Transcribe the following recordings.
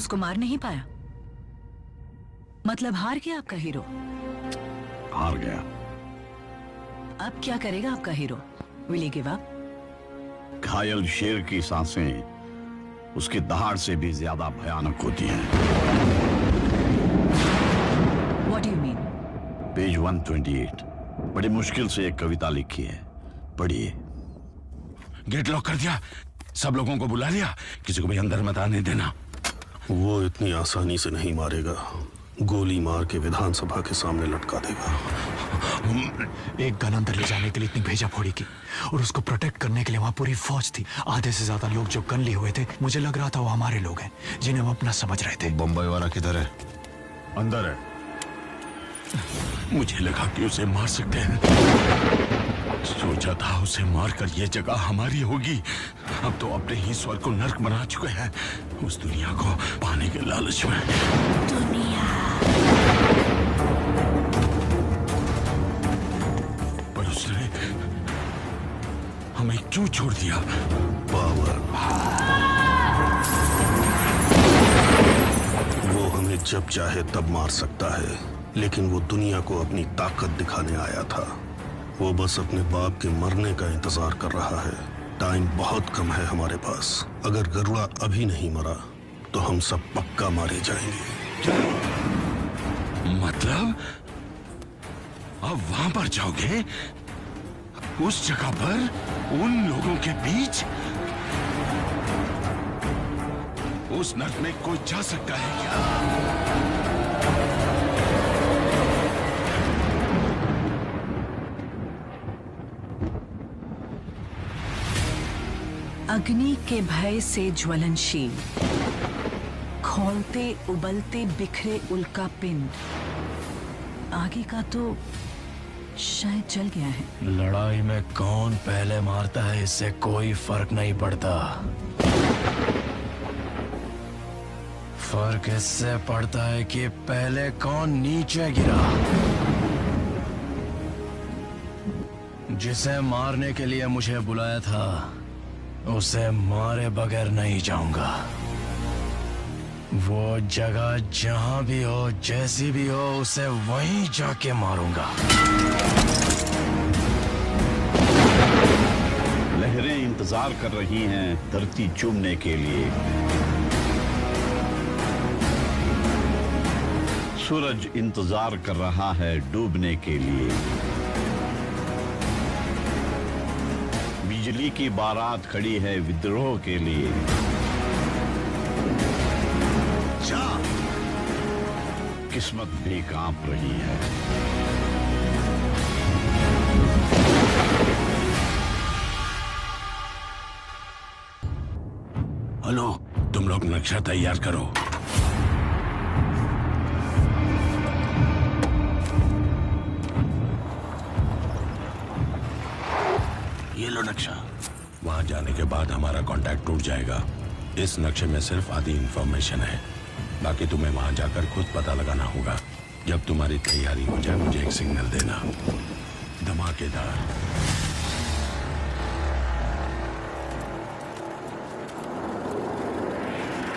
उसको मार नहीं पाया? मतलब हार गया आपका हीरो? हार गया। अब क्या करेगा आपका hero? Will he give up? घायल शेर की सांसें उसकी दहाड़ से भी ज्यादा भयानक होती हैं। What do you mean? Page 128 बड़ी मुश्किल से एक कविता लिखी है, पढ़िए। गेट लॉक कर दिया, सब लोगों को बुला लिया, किसी को भी अंदर मत आने देना। वो इतनी आसानी से नहीं मारेगा, गोली मार के विधानसभा के सामने लटका देगा। एक गन अंदर ले जाने के लिए इतनी भेजा फोड़ी की और उसको प्रोटेक्ट करने के लिए वहां पूरी फौज थी। आधे से ज्यादा लोग जो गन लिए हुए थे, मुझे लग रहा था वो हमारे लोग हैं जिन्हें हम अपना समझ रहे थे। बम्बई वाला किधर है? अंदर है। मुझे लगा कि उसे मार सकते हैं, सोचा था उसे मारकर ये जगह हमारी होगी। अब तो अपने ही स्वर्ग को नर्क बना चुके हैं, उस दुनिया को पाने के लालच में। पर उसने हमें क्यों छोड़ दिया? पावर। वो हमें जब चाहे तब मार सकता है, लेकिन वो दुनिया को अपनी ताकत दिखाने आया था। वो बस अपने बाप के मरने का इंतजार कर रहा है। टाइम बहुत कम है हमारे पास। अगर गरुड़ा अभी नहीं मरा तो हम सब पक्का मारे जाएंगे। मतलब अब वहां पर जाओगे? उस जगह पर उन लोगों के बीच? उस नर्क में कोई जा सकता है क्या? अग्नि के भय से ज्वलनशील, खौलते उबलते बिखरे उल्का पिंड। आगे का तो शायद जल गया है। लड़ाई में कौन पहले मारता है इससे कोई फर्क नहीं पड़ता। फर्क इससे पड़ता है कि पहले कौन नीचे गिरा। जिसे मारने के लिए मुझे बुलाया था उसे मारे बगैर नहीं जाऊंगा। वो जगह जहां भी हो, जैसी भी हो, उसे वहीं जाके मारूंगा। लहरें इंतजार कर रही हैं धरती चूमने के लिए। सूरज इंतजार कर रहा है डूबने के लिए। बिजली की बारात खड़ी है विद्रोह के लिए। किस्मत भी कांप रही है। हेलो, तुम लोग नक्शा तैयार करो। ये लो नक्शा। वहां जाने के बाद हमारा कांटेक्ट टूट जाएगा। इस नक्शे में सिर्फ आधी इंफॉर्मेशन है, बाकी तुम्हें वहां जाकर खुद पता लगाना होगा। जब तुम्हारी तैयारी हो जाए मुझे एक सिग्नल देना। धमाकेदार।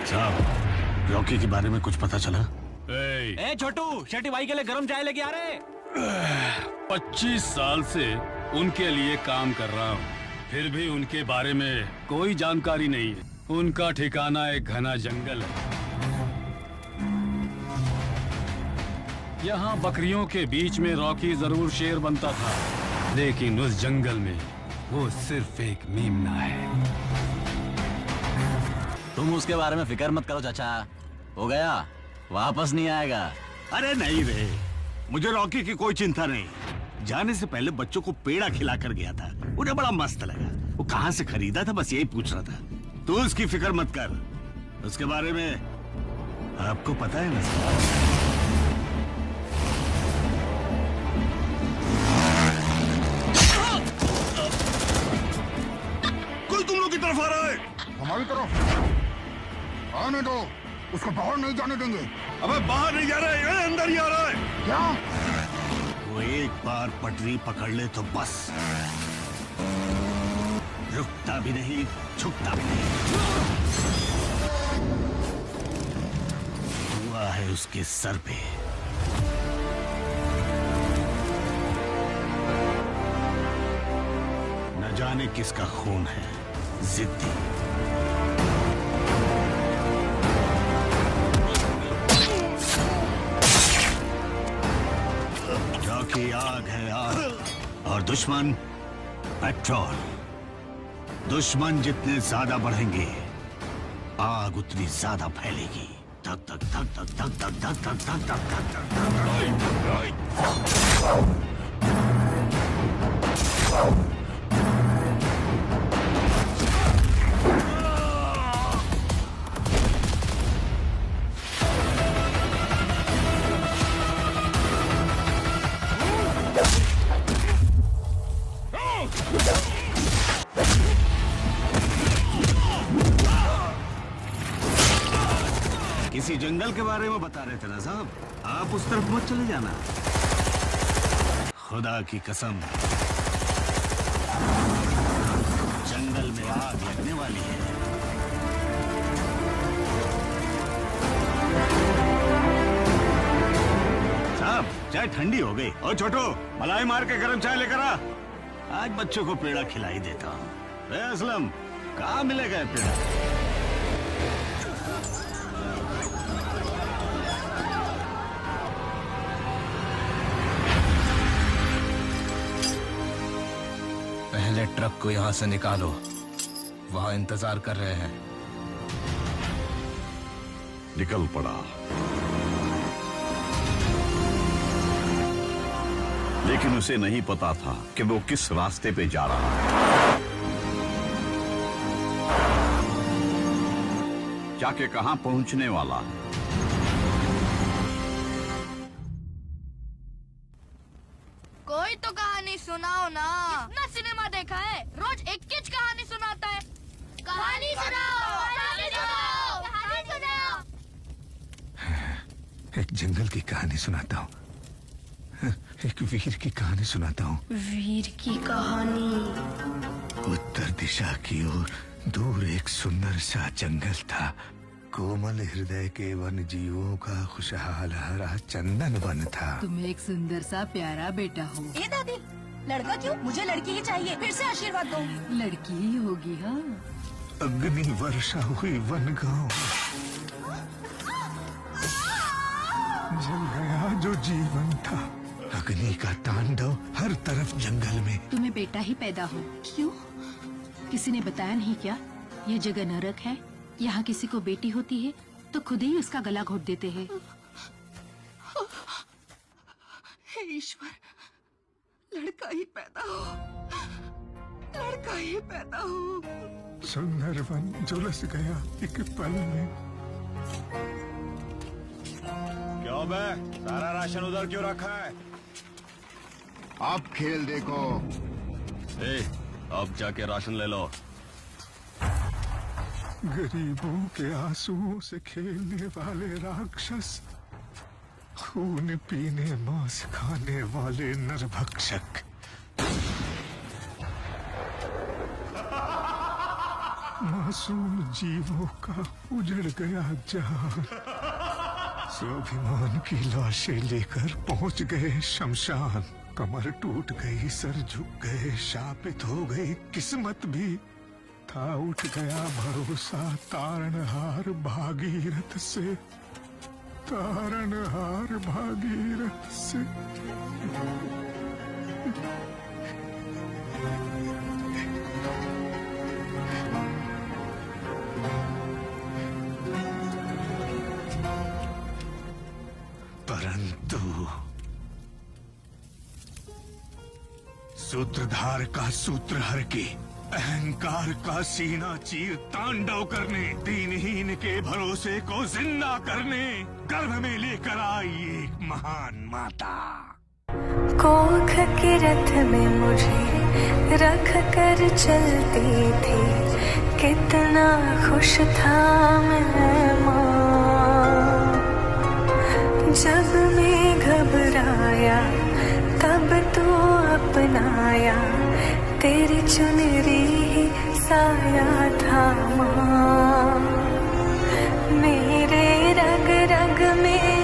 साहब, रॉकी के बारे में कुछ पता चला? ए छोटू, शेट्टी भाई के लिए गरम चाय लेके आ रहे। 25 साल से उनके लिए काम कर रहा हूँ, फिर भी उनके बारे में कोई जानकारी नहीं है। उनका ठिकाना एक घना जंगल है। यहाँ बकरियों के बीच में रॉकी जरूर शेर बनता था, लेकिन उस जंगल में वो सिर्फ एक मेमना है। तुम उसके बारे में फिक्र मत करो चाचा, हो गया, वापस नहीं आएगा। अरे नहीं रे, मुझे रॉकी की कोई चिंता नहीं। जाने से पहले बच्चों को पेड़ा खिला कर गया था, उन्हें बड़ा मस्त लगा। वो कहाँ से खरीदा था बस यही पूछ रहा था। तू उसकी फिक्र मत कर, उसके बारे में आपको पता है ना। कोई तुम लोग की तरफ आ रहा है। हमारी तरफ आने दो, उसको बाहर नहीं जाने देंगे। अबे बाहर नहीं जा रहा है, ये अंदर ही आ रहा है। क्या? वो एक बार पटरी पकड़ ले तो बस रुकता भी नहीं, झुकता भी नहीं। है उसके सर पे। न जाने किसका खून है, जिद्दी। क्योंकि आग है आग और दुश्मन पेट्रोल। दुश्मन जितने ज्यादा बढ़ेंगे आग उतनी ज्यादा फैलेगी। धक धक धक धक धक धक धक धक धक धक धक धक। किसी जंगल के बारे में बता रहे थे ना साहब, आप उस तरफ मत चले जाना। खुदा की कसम, जंगल में आग लगने वाली है। साहब चाय ठंडी हो गई। और छोटो, मलाई मार के गरम चाय लेकर आ। आज बच्चों को पेड़ा खिलाई देता हूँ। असलम, कहाँ मिलेगा पेड़ा? पहले ट्रक को यहाँ से निकालो, वहाँ इंतजार कर रहे हैं। निकल पड़ा, लेकिन उसे नहीं पता था कि वो किस रास्ते पे जा रहा है, जाके कहां पहुंचने वाला है। कोई तो कहानी सुनाओ ना। कितना सिनेमा देखा है, रोज एक किच कहानी सुनाता है। कहानी सुनाओ, कहानी सुनाओ, कहानी सुनाओ। एक जंगल की कहानी सुनाता हूँ, एक वीर की कहानी सुनाता हूँ। वीर की कहानी। उत्तर दिशा की ओर दूर एक सुंदर सा जंगल था। कोमल हृदय के वन जीवों का खुशहाल हरा चंदन वन था। तुम एक सुंदर सा प्यारा बेटा हो। ए दादी, लड़का क्यों? मुझे लड़की ही चाहिए। फिर से आशीर्वाद दो। लड़की ही होगी। हाँ, अग्नि वर्षा हुई वन गांव, जल गया जो जीवन था। अग्नि का तांडव हर तरफ जंगल में। तुम्हें बेटा ही पैदा हो। क्यों? किसी ने बताया नहीं क्या? यह जगह नरक है। यहाँ किसी को बेटी होती है तो खुद ही उसका गला घोट देते हैं। हे ईश्वर, लड़का ही पैदा हो, लड़का ही पैदा हो। सुंदर वन झुलस गया एक पल में। क्यों बे, सारा राशन उधर क्यों रखा है? अब खेल देखो। अब जाके राशन ले लो। गरीबों के आंसुओं से खेलने वाले राक्षस, खून पीने मांस खाने वाले नरभक्षक। मासूम जीवों का उजड़ गया जहान। स्वाभिमान की लाशें लेकर पहुंच गए शमशान। कमर टूट गई, सर झुक गए, शापित हो गई किस्मत भी। था उठ गया भरोसा तारणहार भागीरथ से, तारणहार भागीरथ से। परंतु सूत्रधार का सूत्र हर के, अहंकार का सीना चीर तांडव करने, दीनहीन के भरोसे को जिंदा करने गर्भ में लेकर आई एक महान माता। कोख के रथ में मुझे रख कर चलती थी, कितना खुश था मैं माँ। जब मैं घबराया तब तो अपनाया, तेरी चुनरी ही साया था माँ। मेरे रग रग में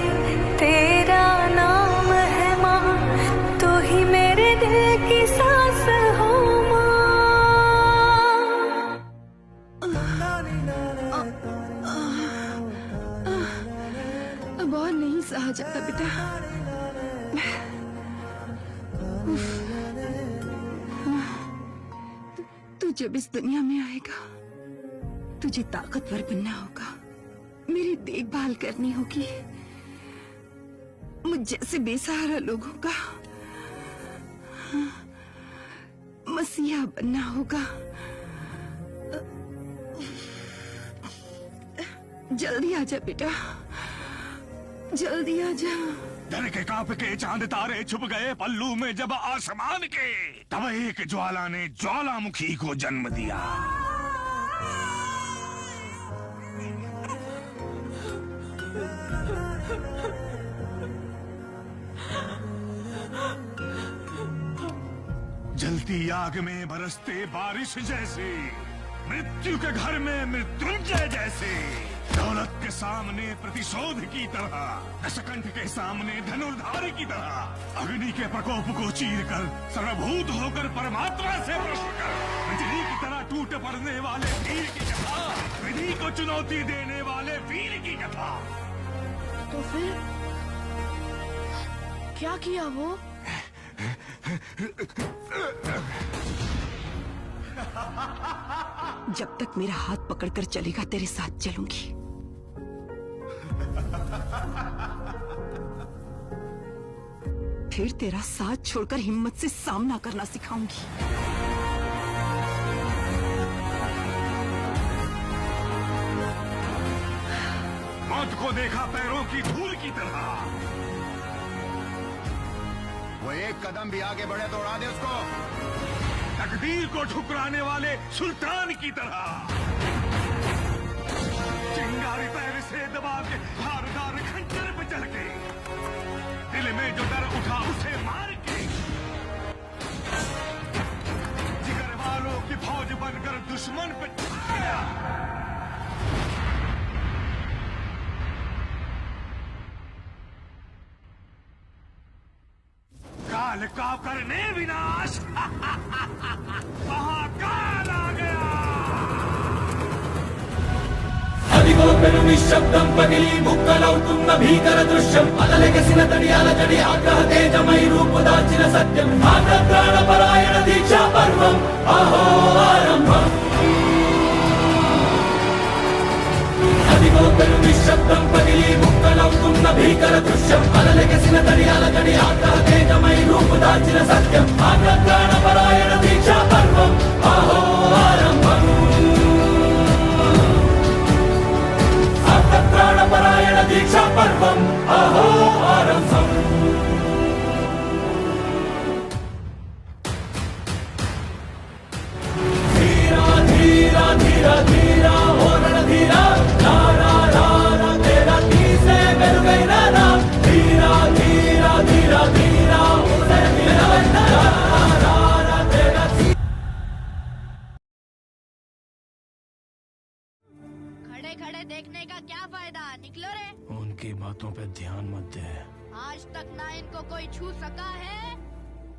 आ जाता बेटा। तू जब इस दुनिया में आएगा तुझे ताकतवर बनना होगा, मेरी देखभाल करनी होगी, मुझ जैसे बेसहारा लोगों का मसीहा बनना होगा। जल्दी आजा बेटा, जल्दी आजा। डर के कांप के चांद तारे छुप गए पल्लू में जब आसमान के, तब एक ज्वाला ने ज्वालामुखी को जन्म दिया। जलती आग में बरसते बारिश जैसे, मृत्यु के घर में मृत्युंजय जैसे, दौलत के सामने प्रतिशोध की तरह, दशकंठ के सामने धनुर्धारी की तरह, अग्नि के प्रकोप को चीर कर सर्वभूत होकर परमात्मा से प्रश्न कर, बिजली की तरह टूट पड़ने वाले वीर की कथा, विधि को चुनौती देने वाले वीर की कथा। तो फिर क्या किया वो? जब तक मेरा हाथ पकड़कर चलेगा तेरे साथ चलूंगी। फिर तेरा साथ छोड़कर हिम्मत से सामना करना सिखाऊंगी। मौत को देखा पैरों की धूल की तरह, वो एक कदम भी आगे बढ़े तो उड़ा दे उसको। तकदीर को ठुकराने वाले सुल्तान की तरह, चिंगारी पैर से दबा के धारदार खंजर पे चढ़ के, दिल में जो डर उठा उसे मार के, जिगर वालों की फौज बनकर दुश्मन पे छाया। काल का करने विनाश, महाकाल आ गया। అదిగో పెను నిశ్శబ్దం పగిలి ముక్కలవుతున్న భీకర దృశ్యం, అలలెగసిన తడియాల జడి ఆగ్రహ తేజమై రూపు దాల్చిన సత్యం, ఆగ్రహ పరాయణ దీక్షా పర్వం అహో ఆరంభం. అదిగో పెను నిశ్శబ్దం పగిలి ముక్కలవుతున్న భీకర దృశ్యం, అలలెగసిన తడియాల జడి ఆగ్రహ తేజమై రూపు దాల్చిన సత్యం, ఆగ్రహ పరాయణ దీక్షా పర్వం అహో ఆరంభం. ప్రాణపరాయణ దీక్షా పర్వం అహో ఆరంభం. ధీరా ధీరా ధీరా ధీరా ఓ రణధీరా, రారా రారా తేరా తీసే మెరుగైన రా, ధీరా ధీరా ధీరా ధీరా ఓ రణధీరా, రారా రారా తేరా. खड़े खड़े देखने का क्या फायदा, निकलो रे। उनकी बातों पे ध्यान मत दे। आज तक ना इनको कोई छू सका है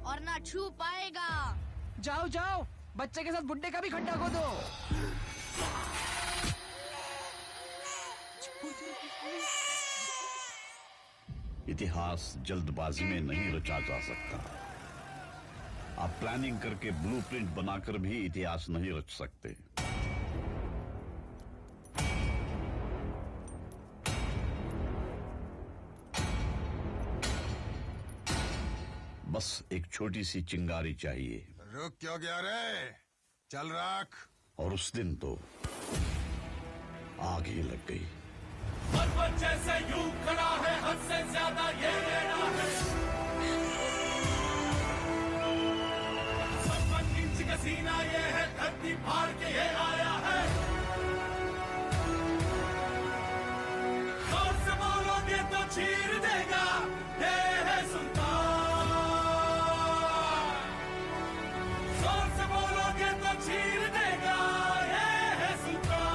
और ना छू पाएगा। जाओ जाओ, बच्चे के साथ बुड्ढे का भी खड्डा खोदो। इतिहास जल्दबाजी में नहीं रचा जा सकता। आप प्लानिंग करके ब्लूप्रिंट बनाकर भी इतिहास नहीं रच सकते। बस एक छोटी सी चिंगारी चाहिए। रुक क्यों गया रे, चल रख। और उस दिन तो आग ही लग गई। पर्वत जैसे यूं खड़ा है, हद से ज्यादा ये लेना है। 56 इंच का सीना ये है, धरती फाड़ के ये आया है। जोर से बोलोगे तो चीर देगा, ये है सुल्तान। जोर से बोलोगे तो चीर देगा, ये है सुल्तान।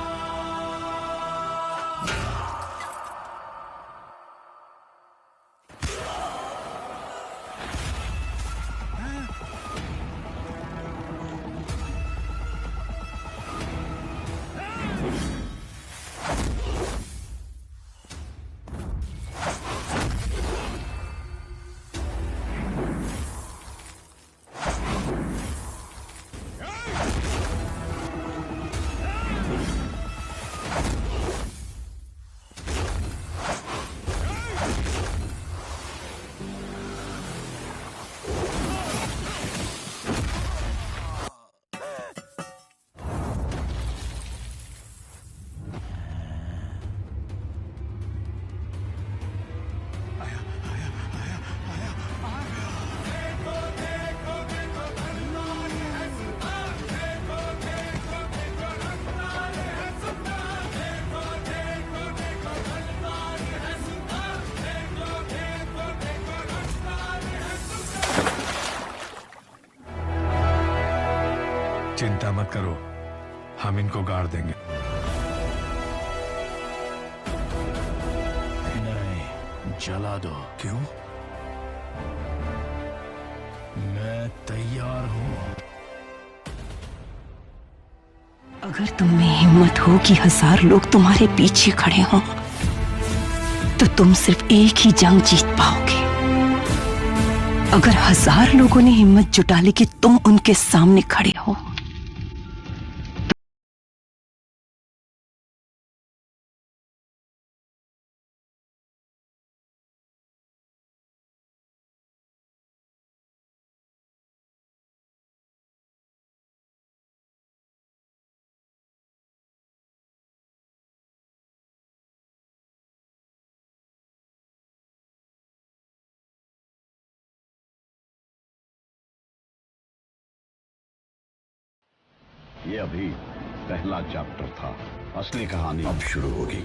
चिंता मत करो, हम इनको गाड़ देंगे। नहीं, जला दो। क्यों? मैं तैयार हूं। अगर तुम में हिम्मत हो कि 1000 लोग तुम्हारे पीछे खड़े हों, तो तुम सिर्फ एक ही जंग जीत पाओगे। अगर 1000 लोगों ने हिम्मत जुटा ली कि तुम उनके सामने खड़े हो, ये अभी पहला चैप्टर था, असली कहानी अब शुरू होगी।